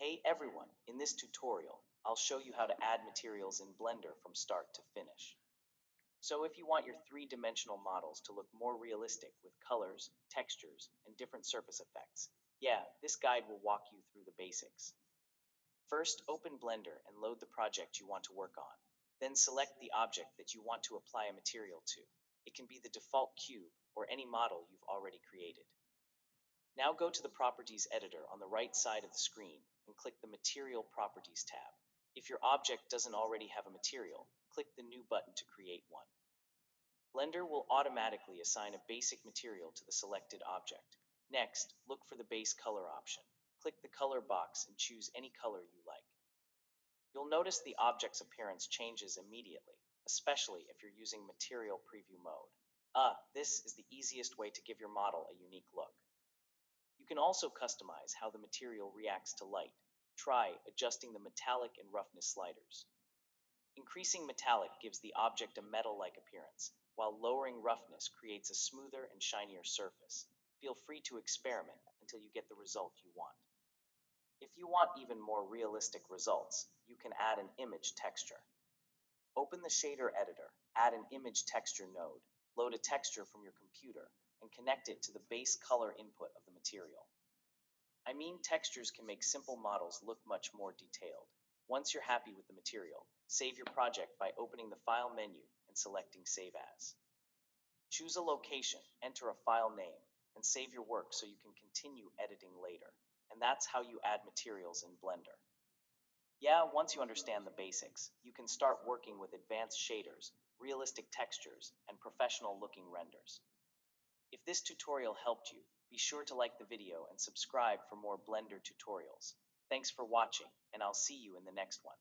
Hey everyone, in this tutorial, I'll show you how to add materials in Blender from start to finish. So if you want your three-dimensional models to look more realistic with colors, textures, and different surface effects, yeah, this guide will walk you through the basics. First, open Blender and load the project you want to work on. Then select the object that you want to apply a material to. It can be the default cube or any model you've already created. Now go to the Properties editor on the right side of the screen and click the Material Properties tab. If your object doesn't already have a material, click the New button to create one. Blender will automatically assign a basic material to the selected object. Next, look for the base color option. Click the color box and choose any color you like. You'll notice the object's appearance changes immediately, especially if you're using Material Preview mode. This is the easiest way to give your model a unique look. You can also customize how the material reacts to light. Try adjusting the metallic and roughness sliders. Increasing metallic gives the object a metal-like appearance, while lowering roughness creates a smoother and shinier surface. Feel free to experiment until you get the result you want. If you want even more realistic results, you can add an image texture. Open the shader editor, add an image texture node, load a texture from your computer, and connect it to the base color input of the material. I mean, textures can make simple models look much more detailed. Once you're happy with the material, save your project by opening the File menu and selecting Save As. Choose a location, enter a file name, and save your work so you can continue editing later. And that's how you add materials in Blender. Yeah, once you understand the basics, you can start working with advanced shaders, realistic textures, and professional-looking renders. If this tutorial helped you, be sure to like the video and subscribe for more Blender tutorials. Thanks for watching, and I'll see you in the next one.